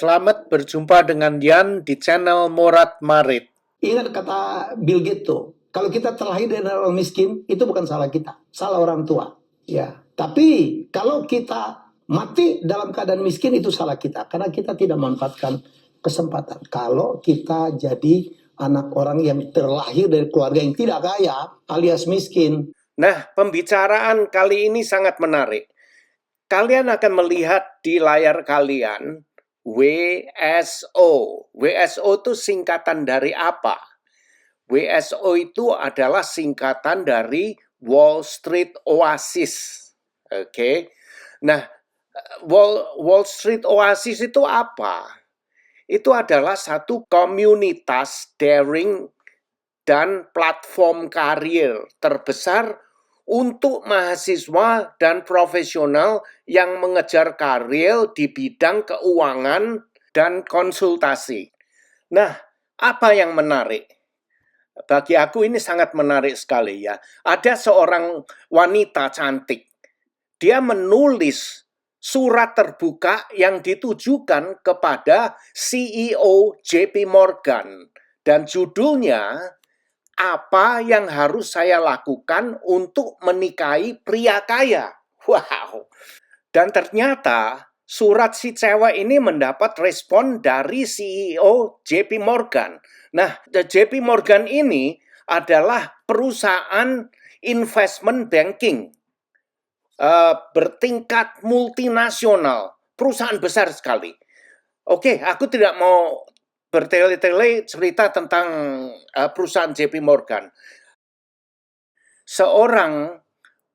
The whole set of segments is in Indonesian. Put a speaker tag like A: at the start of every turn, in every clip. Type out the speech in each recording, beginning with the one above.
A: Selamat berjumpa dengan Dian di channel Morat Marit.
B: Ingat kata Bill Gates tuh, kalau kita terlahir dari orang miskin, itu bukan salah kita, salah orang tua. Ya, tapi kalau kita mati dalam keadaan miskin, itu salah kita, karena kita tidak memanfaatkan kesempatan. Kalau kita jadi anak orang yang terlahir dari keluarga yang tidak kaya, alias miskin.
A: Nah, pembicaraan kali ini sangat menarik. Kalian akan melihat di layar kalian WSO. WSO itu singkatan dari apa? WSO itu adalah singkatan dari Wall Street Oasis. Oke. Nah, Wall Street Oasis itu apa? Itu adalah satu komunitas daring dan platform karir terbesar untuk mahasiswa dan profesional yang mengejar karir di bidang keuangan dan konsultasi. Nah, apa yang menarik? Bagi aku ini sangat menarik sekali ya. Ada seorang wanita cantik. Dia menulis surat terbuka yang ditujukan kepada CEO JP Morgan. Dan judulnya, apa yang harus saya lakukan untuk menikahi pria kaya? Wow. Dan ternyata surat si cewek ini mendapat respon dari CEO JP Morgan. Nah, JP Morgan ini adalah perusahaan investment banking bertingkat multinasional, perusahaan besar sekali. Oke, aku tidak mau bertele-tele cerita tentang perusahaan JP Morgan. Seorang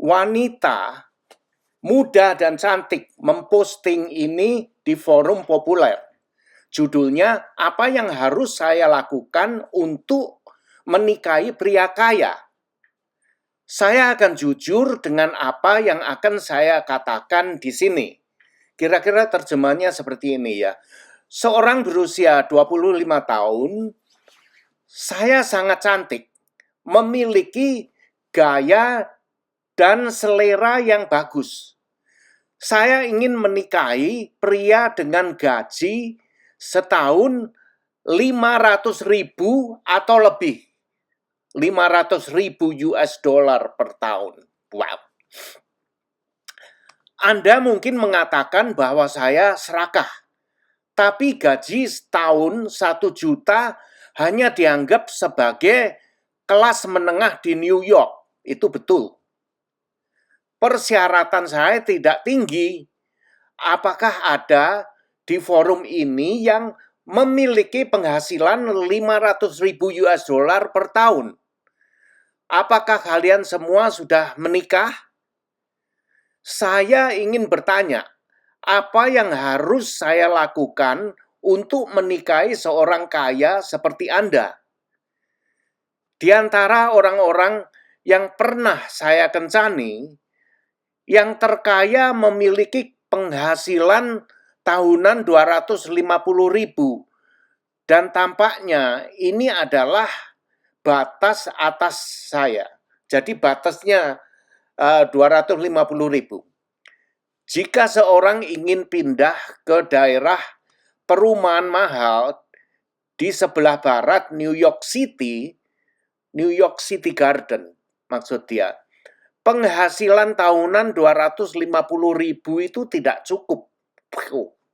A: wanita muda dan cantik memposting ini di forum populer. Judulnya, apa yang harus saya lakukan untuk menikahi pria kaya? Saya akan jujur dengan apa yang akan saya katakan di sini. Kira-kira terjemahnya seperti ini ya. Seorang berusia 25 tahun, saya sangat cantik, memiliki gaya dan selera yang bagus. Saya ingin menikahi pria dengan gaji setahun 500.000 atau lebih. 500.000 US dollar per tahun. Wow. Anda mungkin mengatakan bahwa saya serakah. Tapi gaji setahun 1 juta hanya dianggap sebagai kelas menengah di New York. Itu betul. Persyaratan saya tidak tinggi. Apakah ada di forum ini yang memiliki penghasilan 500.000 US dollar per tahun? Apakah kalian semua sudah menikah? Saya ingin bertanya, apa yang harus saya lakukan untuk menikahi seorang kaya seperti Anda? Di antara orang-orang yang pernah saya kencani, yang terkaya memiliki penghasilan tahunan 250.000. Dan tampaknya ini adalah batas atas saya. Jadi batasnya 250.000. Jika seorang ingin pindah ke daerah perumahan mahal di sebelah barat New York City Garden maksud dia, penghasilan tahunan 250.000 itu tidak cukup.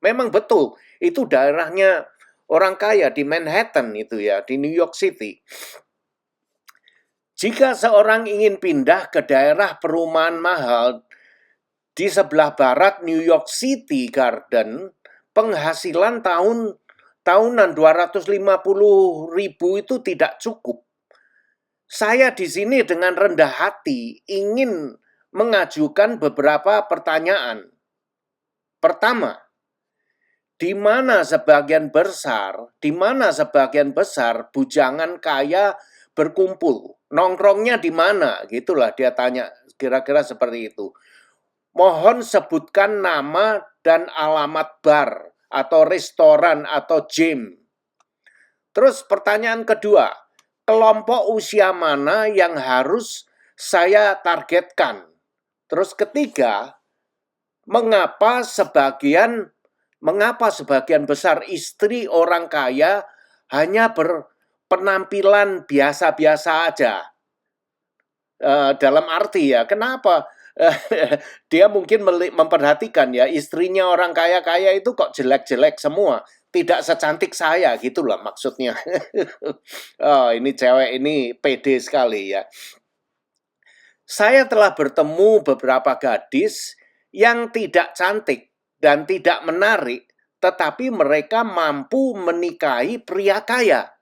A: Memang betul, itu daerahnya orang kaya di Manhattan itu ya, di New York City. Jika seorang ingin pindah ke daerah perumahan mahal di sebelah barat New York City Garden, penghasilan tahunan 250.000 itu tidak cukup. Saya di sini dengan rendah hati ingin mengajukan beberapa pertanyaan. Pertama, di mana sebagian besar bujangan kaya berkumpul? Nongkrongnya di mana? Gitulah dia tanya, kira-kira seperti itu. Mohon sebutkan nama dan alamat bar atau restoran atau gym. Terus pertanyaan kedua, kelompok usia mana yang harus saya targetkan? Terus ketiga, mengapa sebagian Mengapa sebagian besar istri orang kaya hanya berpenampilan biasa-biasa aja? Dalam arti ya, kenapa? Dia mungkin memperhatikan ya, istrinya orang kaya-kaya itu kok jelek-jelek semua, tidak secantik saya gitu loh maksudnya. Oh, ini cewek ini pede sekali ya. Saya telah bertemu beberapa gadis yang tidak cantik dan tidak menarik, tetapi mereka mampu menikahi pria kaya.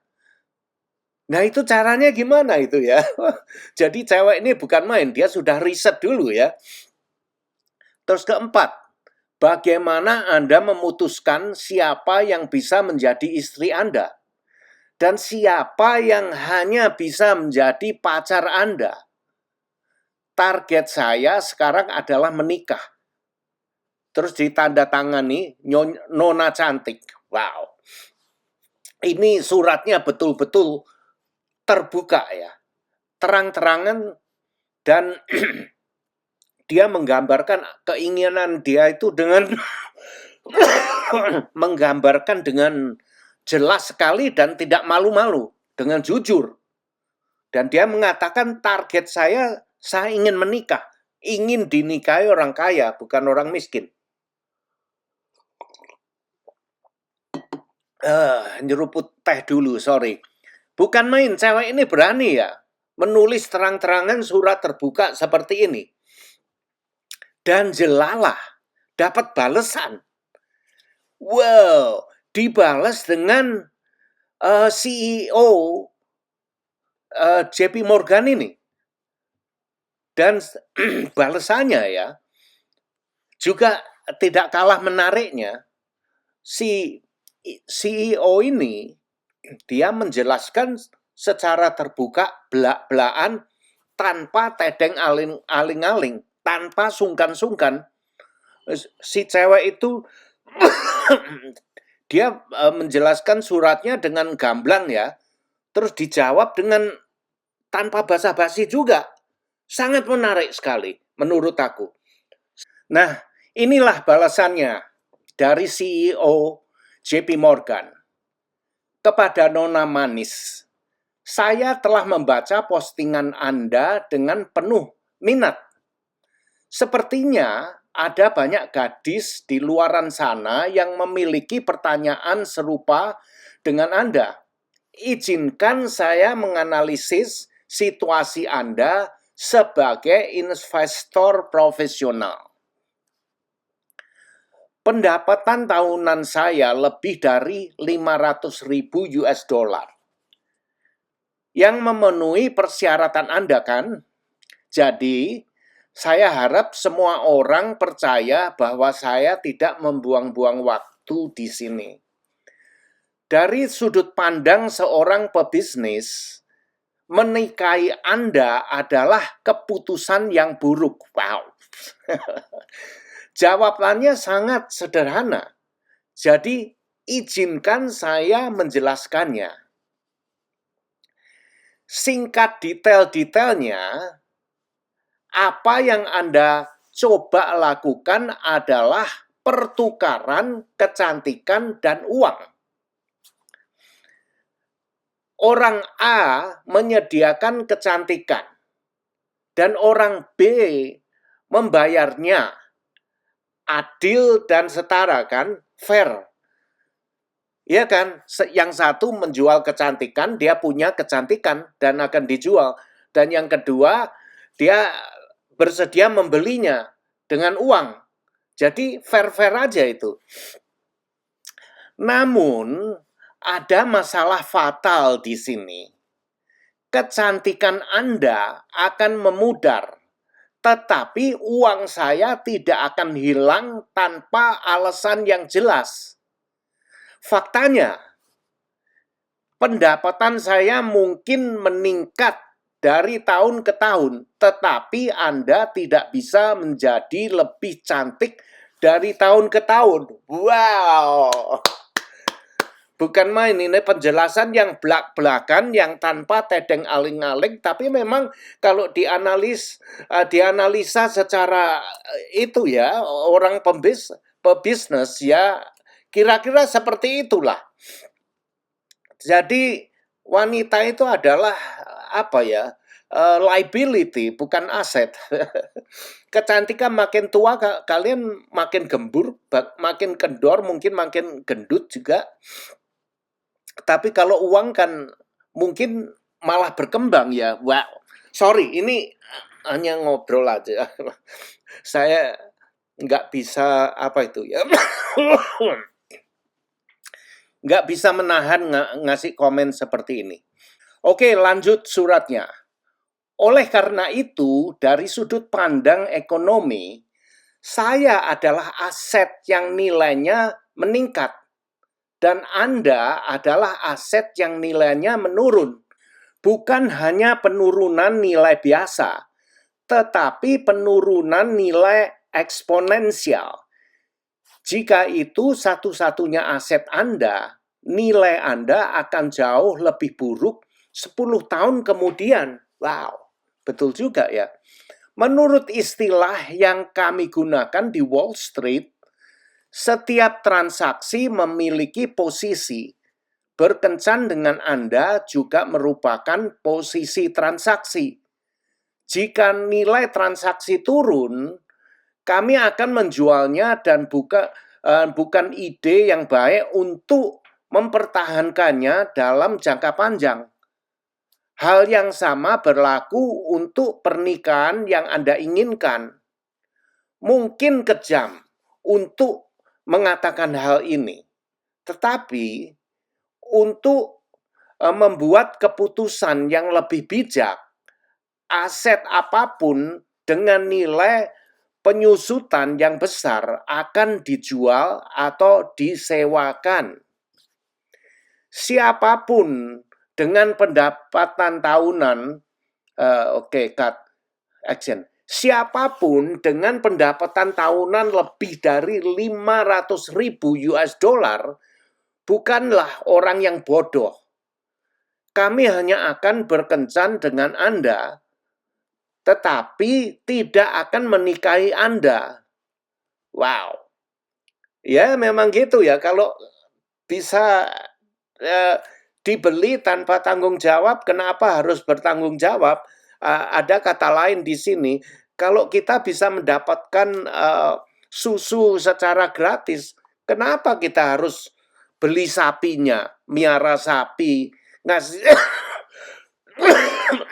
A: Nah, itu caranya gimana itu ya? Jadi cewek ini bukan main, dia sudah riset dulu ya. Terus keempat, bagaimana Anda memutuskan siapa yang bisa menjadi istri Anda? Dan siapa yang hanya bisa menjadi pacar Anda? Target saya sekarang adalah menikah. Terus ditandatangani Nona cantik. Wow. Ini suratnya betul-betul terbuka ya. Terang-terangan dan dia menggambarkan keinginan dia itu dengan menggambarkan dengan jelas sekali dan tidak malu-malu, dengan jujur. Dan dia mengatakan target saya ingin menikah, ingin dinikahi orang kaya, bukan orang miskin. Nyeruput teh dulu, sorry. Bukan main, cewek ini berani ya menulis terang-terangan surat terbuka seperti ini. Dan jelalah dapat balasan. Wow, dibalas dengan CEO JP Morgan ini. Dan balasannya ya juga tidak kalah menariknya. Si CEO ini dia menjelaskan secara terbuka belak-belakan tanpa tedeng aling-aling, tanpa sungkan-sungkan. Si cewek itu dia menjelaskan suratnya dengan gamblang ya, terus dijawab dengan tanpa basa-basi juga. Sangat menarik sekali menurut aku. Nah, inilah balasannya dari CEO JP Morgan. Kepada Nona Manis, saya telah membaca postingan Anda dengan penuh minat. Sepertinya ada banyak gadis di luaran sana yang memiliki pertanyaan serupa dengan Anda. Izinkan saya menganalisis situasi Anda sebagai investor profesional. Pendapatan tahunan saya lebih dari 500.000 US dollar. Yang memenuhi persyaratan Anda kan? Jadi, saya harap semua orang percaya bahwa saya tidak membuang-buang waktu di sini. Dari sudut pandang seorang pebisnis, menikahi Anda adalah keputusan yang buruk. Wow. Jawabannya sangat sederhana. Jadi, izinkan saya menjelaskannya. Singkat detail-detailnya, apa yang Anda coba lakukan adalah pertukaran kecantikan dan uang. Orang A menyediakan kecantikan dan orang B membayarnya. Adil dan setara kan, fair. Iya kan, yang satu menjual kecantikan, dia punya kecantikan dan akan dijual. Dan yang kedua, dia bersedia membelinya dengan uang. Jadi fair-fair aja itu. Namun, ada masalah fatal di sini. Kecantikan Anda akan memudar. Tetapi uang saya tidak akan hilang tanpa alasan yang jelas. Faktanya, pendapatan saya mungkin meningkat dari tahun ke tahun, tetapi Anda tidak bisa menjadi lebih cantik dari tahun ke tahun. Wow! Bukan main, ini penjelasan yang belak-belakan, yang tanpa tedeng aling-aling, tapi memang kalau dianalisa secara itu ya, orang pebisnis ya, Kira-kira seperti itulah. Jadi wanita itu adalah apa ya? Liability, bukan aset. Kecantikan makin tua kalian makin gembur, makin kendor, mungkin makin gendut juga. Tapi kalau uang kan mungkin malah berkembang ya. Wow. Sorry, ini hanya ngobrol aja. Saya nggak bisa apa itu ya. Nggak bisa menahan ngasih komen seperti ini. Oke, lanjut suratnya. Oleh karena itu, dari sudut pandang ekonomi, saya adalah aset yang nilainya meningkat. Dan Anda adalah aset yang nilainya menurun. Bukan hanya penurunan nilai biasa, tetapi penurunan nilai eksponensial. Jika itu satu-satunya aset Anda, nilai Anda akan jauh lebih buruk 10 tahun kemudian. Wow, betul juga ya. Menurut istilah yang kami gunakan di Wall Street, setiap transaksi memiliki posisi. Berkencan dengan Anda juga merupakan posisi transaksi. Jika nilai transaksi turun, kami akan menjualnya dan bukan ide yang baik untuk mempertahankannya dalam jangka panjang. Hal yang sama berlaku untuk pernikahan yang Anda inginkan. Mungkin kejam untuk mengatakan hal ini, tetapi untuk membuat keputusan yang lebih bijak, aset apapun dengan nilai penyusutan yang besar akan dijual atau disewakan. Siapapun dengan pendapatan tahunan, cut, action. Siapapun dengan pendapatan tahunan lebih dari 500.000 US dollar bukanlah orang yang bodoh. Kami hanya akan berkencan dengan Anda, tetapi tidak akan menikahi Anda. Wow. Ya memang gitu ya, kalau bisa dibeli tanpa tanggung jawab, kenapa harus bertanggung jawab? Ada kata lain di sini, kalau kita bisa mendapatkan susu secara gratis, kenapa kita harus beli sapinya, miara sapi, ngasih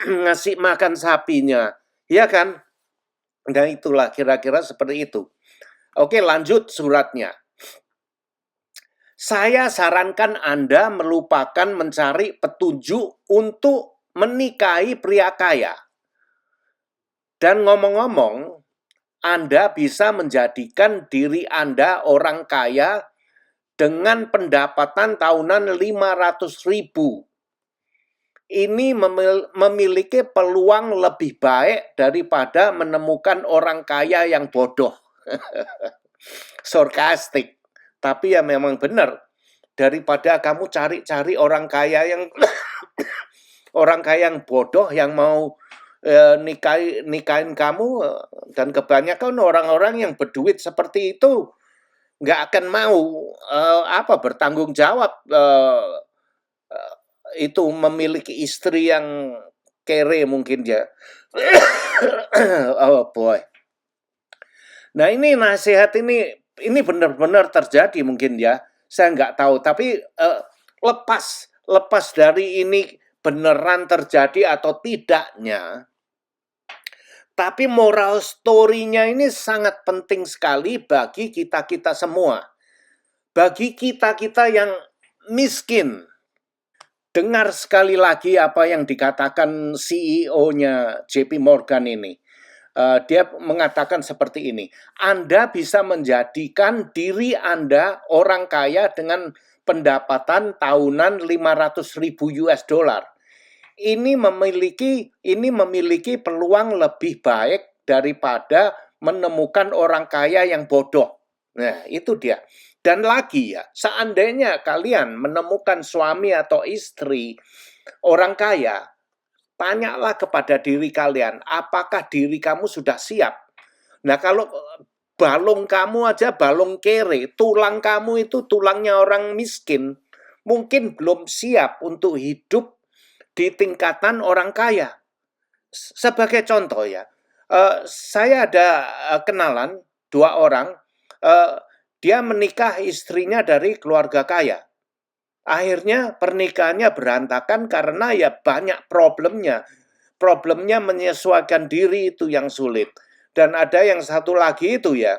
A: ngasih makan sapinya, ya kan? Nah itulah kira-kira seperti itu. Oke, lanjut suratnya. Saya sarankan Anda melupakan mencari petunjuk untuk menikahi pria kaya. Dan ngomong-ngomong, Anda bisa menjadikan diri Anda orang kaya dengan pendapatan tahunan 500.000. Ini memiliki peluang lebih baik daripada menemukan orang kaya yang bodoh. Sarkastik. Tapi ya memang benar. Daripada kamu cari-cari orang kaya yang orang kaya yang bodoh yang mau nikahin kamu, dan kebanyakan orang-orang yang berduit seperti itu nggak akan mau bertanggung jawab itu memiliki istri yang kere mungkin ya. Oh boy. Nah ini nasihat ini benar-benar terjadi mungkin ya. Saya nggak tahu, tapi lepas dari ini beneran terjadi atau tidaknya, tapi moral story-nya ini sangat penting sekali bagi kita-kita semua. Bagi kita-kita yang miskin. Dengar sekali lagi apa yang dikatakan CEO-nya JP Morgan ini. Dia mengatakan seperti ini, Anda bisa menjadikan diri Anda orang kaya dengan pendapatan tahunan 500.000 US dollar. Ini memiliki peluang lebih baik daripada menemukan orang kaya yang bodoh. Nah, itu dia. Dan lagi ya, seandainya kalian menemukan suami atau istri orang kaya, tanyalah kepada diri kalian, apakah diri kamu sudah siap? Nah, kalau balung kamu aja balung kere, tulang kamu itu tulangnya orang miskin, mungkin belum siap untuk hidup di tingkatan orang kaya. Sebagai contoh ya, saya ada kenalan 2 orang, dia menikah istrinya dari keluarga kaya. Akhirnya pernikahannya berantakan karena ya banyak problemnya. Problemnya menyesuaikan diri itu yang sulit. Dan ada yang satu lagi itu ya,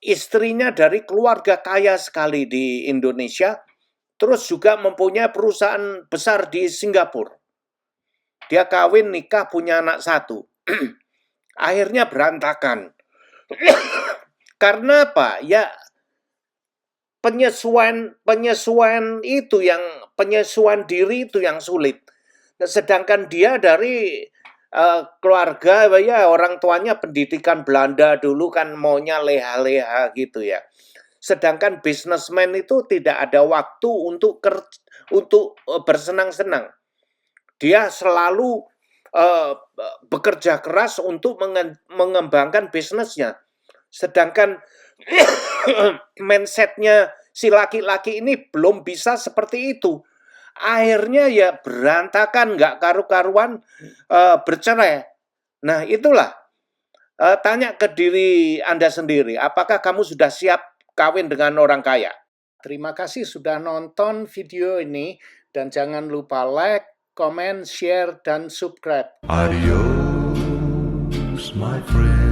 A: istrinya dari keluarga kaya sekali di Indonesia, terus juga mempunyai perusahaan besar di Singapura. Dia kawin, nikah, punya anak 1. Akhirnya berantakan. Karena apa? Ya penyesuaian diri itu yang sulit. Sedangkan dia dari keluarga ya orang tuanya pendidikan Belanda dulu kan maunya leha-leha gitu ya. Sedangkan bisnismen itu tidak ada waktu untuk bersenang-senang. Dia selalu bekerja keras untuk mengembangkan bisnisnya. Sedangkan mindsetnya si laki-laki ini belum bisa seperti itu. Akhirnya ya berantakan, nggak karu-karuan, bercerai. Nah itulah, tanya ke diri Anda sendiri, apakah kamu sudah siap kawin dengan orang kaya? Terima kasih sudah nonton video ini, dan jangan lupa like, comment, share, dan subscribe.
C: Adios, my friend.